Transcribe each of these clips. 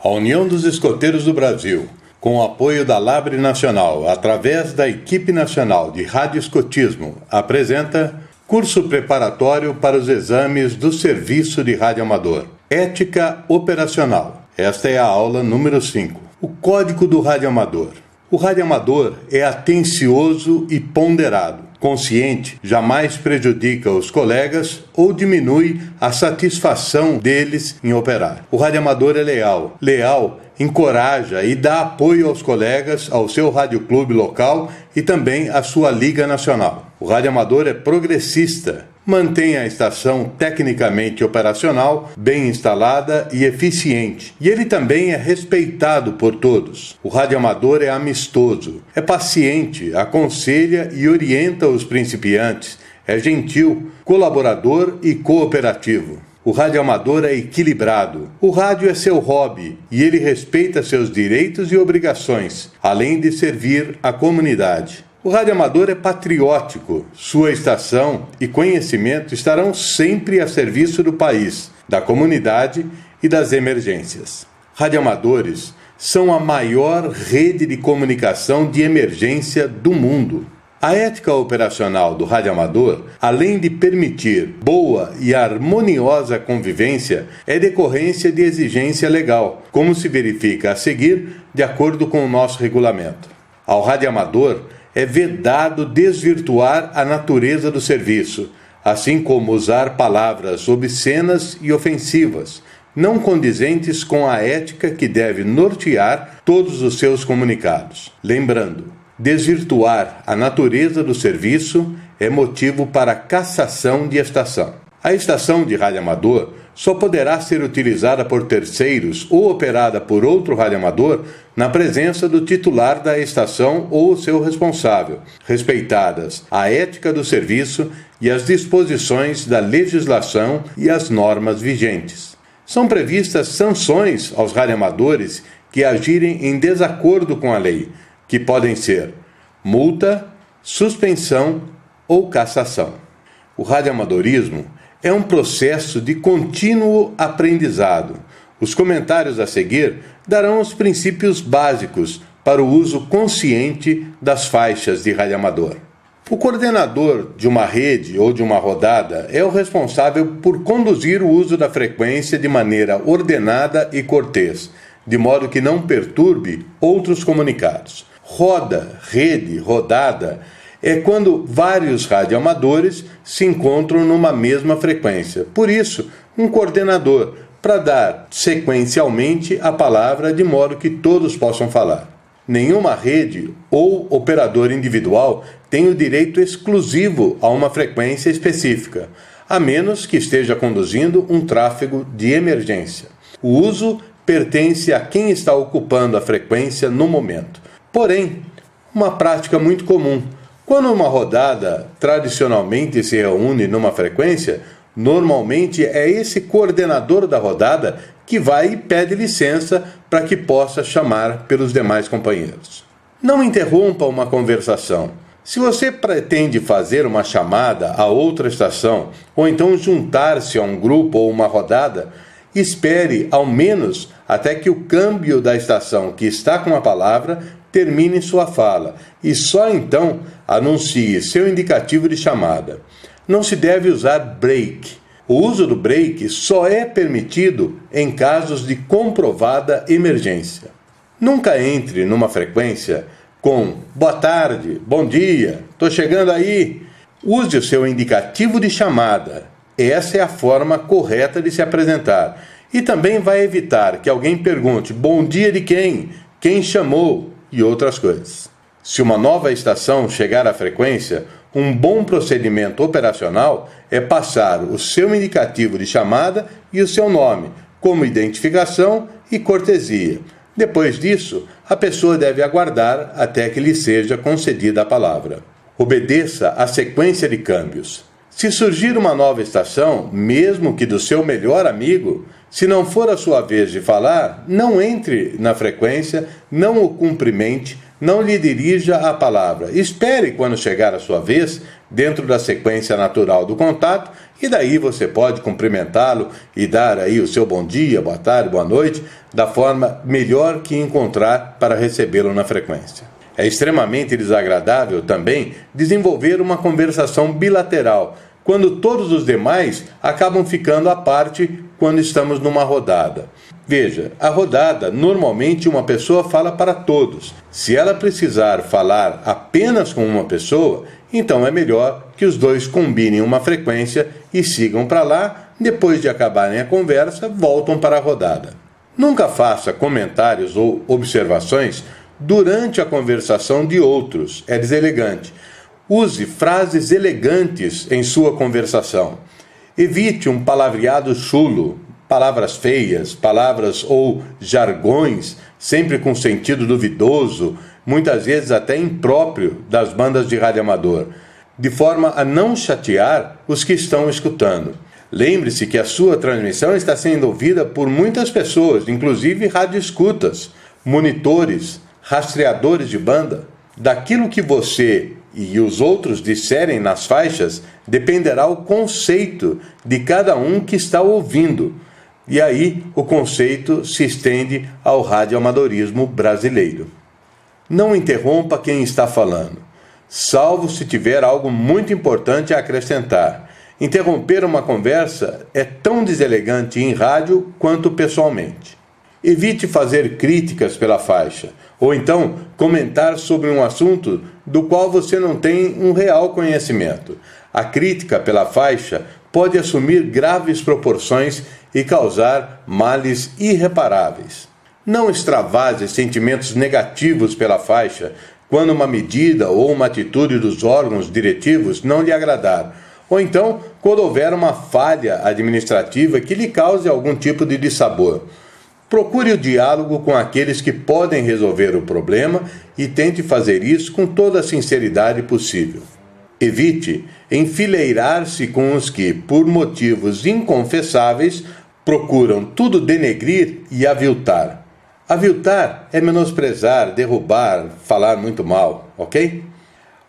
A União dos Escoteiros do Brasil, com o apoio da Labre Nacional, através da Equipe Nacional de Radioescotismo, apresenta Curso Preparatório para os Exames do Serviço de Radioamador. Ética Operacional. Esta é a aula número 5. O Código do Radioamador. O radioamador é atencioso e ponderado. Consciente, jamais prejudica os colegas ou diminui a satisfação deles em operar. O radioamador é leal. Leal encoraja e dá apoio aos colegas, ao seu radioclube local e também à sua liga nacional. O radioamador é progressista. Mantém a estação tecnicamente operacional, bem instalada e eficiente. E ele também é respeitado por todos. O radioamador é amistoso, é paciente, aconselha e orienta os principiantes, é gentil, colaborador e cooperativo. O radioamador é equilibrado. O rádio é seu hobby e ele respeita seus direitos e obrigações, além de servir a comunidade. O radioamador é patriótico. Sua estação e conhecimento estarão sempre a serviço do país, da comunidade e das emergências. Radioamadores são a maior rede de comunicação de emergência do mundo. A ética operacional do radioamador, além de permitir boa e harmoniosa convivência, é decorrência de exigência legal, como se verifica a seguir, de acordo com o nosso regulamento. Ao radioamador é vedado desvirtuar a natureza do serviço, assim como usar palavras obscenas e ofensivas, não condizentes com a ética que deve nortear todos os seus comunicados. Lembrando, desvirtuar a natureza do serviço é motivo para cassação de estação. A estação de radioamador só poderá ser utilizada por terceiros ou operada por outro radioamador na presença do titular da estação ou seu responsável, respeitadas a ética do serviço e as disposições da legislação e as normas vigentes. São previstas sanções aos radioamadores que agirem em desacordo com a lei, que podem ser multa, suspensão ou cassação. O radioamadorismo é um processo de contínuo aprendizado. Os comentários a seguir darão os princípios básicos para o uso consciente das faixas de radioamador. O coordenador de uma rede ou de uma rodada é o responsável por conduzir o uso da frequência de maneira ordenada e cortês, de modo que não perturbe outros comunicados. Roda, rede, rodada é quando vários radioamadores se encontram numa mesma frequência. Por isso, um coordenador, para dar sequencialmente a palavra de modo que todos possam falar. Nenhuma rede ou operador individual tem o direito exclusivo a uma frequência específica, a menos que esteja conduzindo um tráfego de emergência. O uso pertence a quem está ocupando a frequência no momento. Porém, uma prática muito comum. Quando uma rodada tradicionalmente se reúne numa frequência, normalmente é esse coordenador da rodada que vai e pede licença para que possa chamar pelos demais companheiros. Não interrompa uma conversação. Se você pretende fazer uma chamada a outra estação, ou então juntar-se a um grupo ou uma rodada, espere ao menos até que o câmbio da estação que está com a palavra termine sua fala e só então anuncie seu indicativo de chamada. Não se deve usar break. O uso do break só é permitido em casos de comprovada emergência. Nunca entre numa frequência com boa tarde, bom dia, estou chegando aí. Use o seu indicativo de chamada. Essa é a forma correta de se apresentar. E também vai evitar que alguém pergunte bom dia de quem? Quem chamou? E outras coisas. Se uma nova estação chegar à frequência, um bom procedimento operacional é passar o seu indicativo de chamada e o seu nome, como identificação e cortesia. Depois disso, a pessoa deve aguardar até que lhe seja concedida a palavra. Obedeça à sequência de câmbios. Se surgir uma nova estação, mesmo que do seu melhor amigo, se não for a sua vez de falar, não entre na frequência, não o cumprimente, não lhe dirija a palavra. Espere quando chegar a sua vez, dentro da sequência natural do contato, e daí você pode cumprimentá-lo e dar aí o seu bom dia, boa tarde, boa noite, da forma melhor que encontrar para recebê-lo na frequência. É extremamente desagradável também desenvolver uma conversação bilateral, quando todos os demais acabam ficando à parte quando estamos numa rodada. Veja, a rodada, normalmente uma pessoa fala para todos. Se ela precisar falar apenas com uma pessoa, então é melhor que os dois combinem uma frequência e sigam para lá, depois de acabarem a conversa, voltam para a rodada. Nunca faça comentários ou observações durante a conversação de outros, é deselegante. Use frases elegantes em sua conversação. Evite um palavreado chulo, palavras feias, palavras ou jargões, sempre com sentido duvidoso, muitas vezes até impróprio das bandas de rádio amador, de forma a não chatear os que estão escutando. Lembre-se que a sua transmissão está sendo ouvida por muitas pessoas, inclusive radioescutas, monitores, rastreadores de banda. Daquilo que você e os outros disserem nas faixas, dependerá o conceito de cada um que está ouvindo. E aí o conceito se estende ao radioamadorismo brasileiro. Não interrompa quem está falando, salvo se tiver algo muito importante a acrescentar. Interromper uma conversa é tão deselegante em rádio quanto pessoalmente. Evite fazer críticas pela faixa, ou então comentar sobre um assunto do qual você não tem um real conhecimento. A crítica pela faixa pode assumir graves proporções e causar males irreparáveis. Não extravase sentimentos negativos pela faixa quando uma medida ou uma atitude dos órgãos diretivos não lhe agradar, ou então quando houver uma falha administrativa que lhe cause algum tipo de dissabor. Procure o diálogo com aqueles que podem resolver o problema e tente fazer isso com toda a sinceridade possível. Evite enfileirar-se com os que, por motivos inconfessáveis, procuram tudo denegrir e aviltar. Aviltar é menosprezar, derrubar, falar muito mal, ok?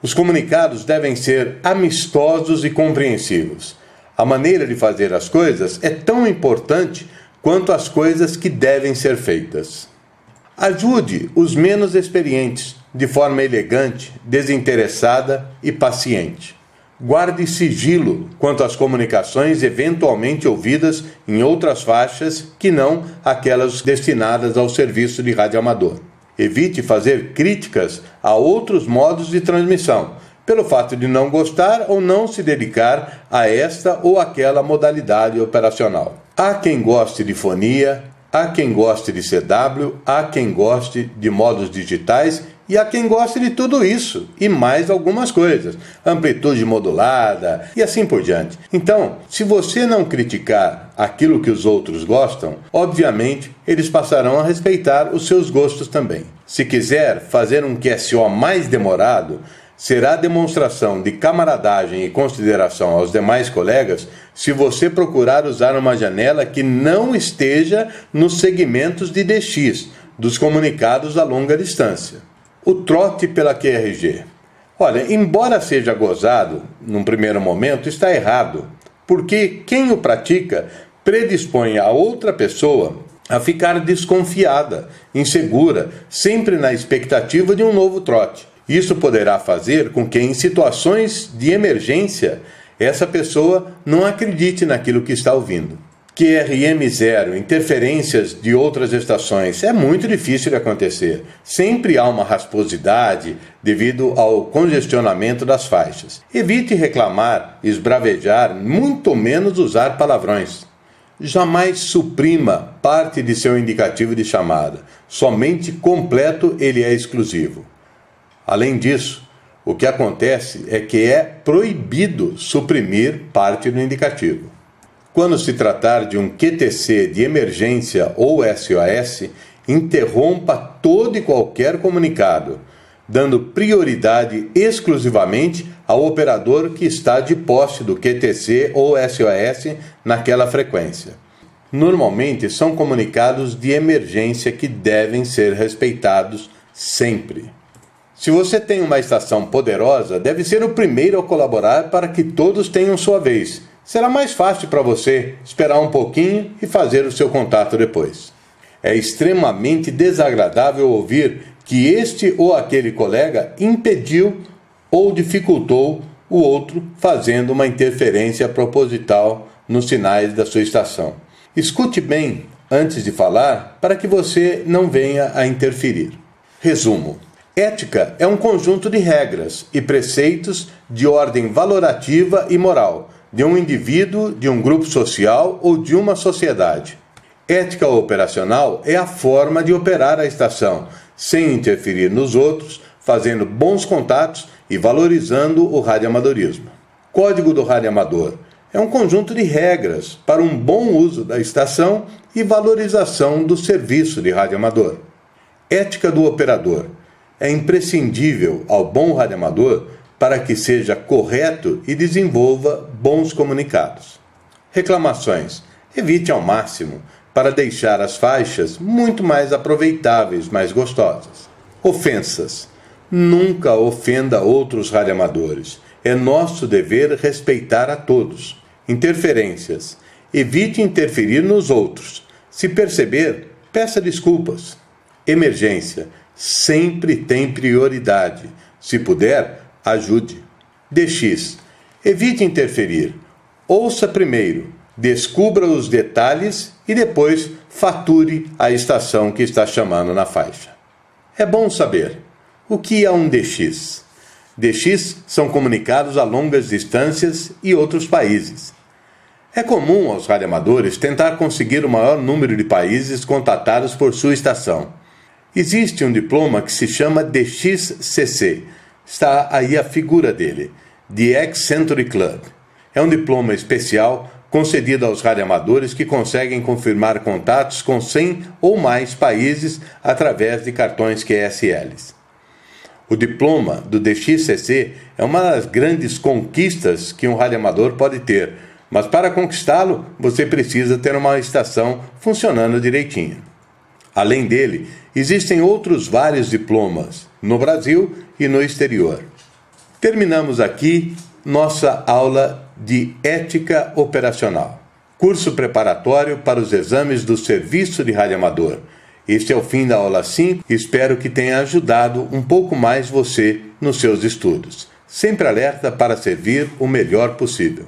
Os comunicados devem ser amistosos e compreensivos. A maneira de fazer as coisas é tão importante quanto as coisas que devem ser feitas. Ajude os menos experientes, de forma elegante, desinteressada e paciente. Guarde sigilo quanto às comunicações eventualmente ouvidas em outras faixas que não aquelas destinadas ao serviço de rádio amador. Evite fazer críticas a outros modos de transmissão, pelo fato de não gostar ou não se dedicar a esta ou aquela modalidade operacional. Há quem goste de fonia, há quem goste de CW, há quem goste de modos digitais e há quem goste de tudo isso e mais algumas coisas, amplitude modulada e assim por diante. Então, se você não criticar aquilo que os outros gostam, obviamente eles passarão a respeitar os seus gostos também. Se quiser fazer um QSO mais demorado, será demonstração de camaradagem e consideração aos demais colegas se você procurar usar uma janela que não esteja nos segmentos de DX dos comunicados a longa distância. O trote pela QRG. Olha, embora seja gozado, num primeiro momento, está errado, porque quem o pratica predispõe a outra pessoa a ficar desconfiada, insegura, sempre na expectativa de um novo trote. Isso poderá fazer com que, em situações de emergência, essa pessoa não acredite naquilo que está ouvindo. QRM0, interferências de outras estações, é muito difícil de acontecer. Sempre há uma rasposidade devido ao congestionamento das faixas. Evite reclamar, esbravejar, muito menos usar palavrões. Jamais suprima parte de seu indicativo de chamada. Somente completo ele é exclusivo. Além disso, o que acontece é que é proibido suprimir parte do indicativo. Quando se tratar de um QTC de emergência ou SOS, interrompa todo e qualquer comunicado, dando prioridade exclusivamente ao operador que está de posse do QTC ou SOS naquela frequência. Normalmente são comunicados de emergência que devem ser respeitados sempre. Se você tem uma estação poderosa, deve ser o primeiro a colaborar para que todos tenham sua vez. Será mais fácil para você esperar um pouquinho e fazer o seu contato depois. É extremamente desagradável ouvir que este ou aquele colega impediu ou dificultou o outro fazendo uma interferência proposital nos sinais da sua estação. Escute bem antes de falar para que você não venha a interferir. Resumo. Ética é um conjunto de regras e preceitos de ordem valorativa e moral de um indivíduo, de um grupo social ou de uma sociedade. Ética operacional é a forma de operar a estação, sem interferir nos outros, fazendo bons contatos e valorizando o radioamadorismo. Código do radioamador é um conjunto de regras para um bom uso da estação e valorização do serviço de radioamador. Ética do operador é imprescindível ao bom radioamador para que seja correto e desenvolva bons comunicados. Reclamações. Evite ao máximo para deixar as faixas muito mais aproveitáveis, mais gostosas. Ofensas. Nunca ofenda outros radioamadores. É nosso dever respeitar a todos. Interferências. Evite interferir nos outros. Se perceber, peça desculpas. Emergência. Sempre tem prioridade. Se puder, ajude. DX. Evite interferir. Ouça primeiro, descubra os detalhes e depois fature a estação que está chamando na faixa. É bom saber. O que é um DX? DX são comunicados a longas distâncias e outros países. É comum aos radioamadores tentar conseguir o maior número de países contatados por sua estação. Existe um diploma que se chama DXCC. Está aí a figura dele, The X Century Club. É um diploma especial concedido aos radioamadores que conseguem confirmar contatos com 100 ou mais países através de cartões QSLs. O diploma do DXCC é uma das grandes conquistas que um radioamador pode ter, mas para conquistá-lo, você precisa ter uma estação funcionando direitinho. Além dele, existem outros vários diplomas, no Brasil e no exterior. Terminamos aqui nossa aula de Ética Operacional, curso preparatório para os exames do Serviço de Radioamador. Este é o fim da aula 5 e espero que tenha ajudado um pouco mais você nos seus estudos. Sempre alerta para servir o melhor possível.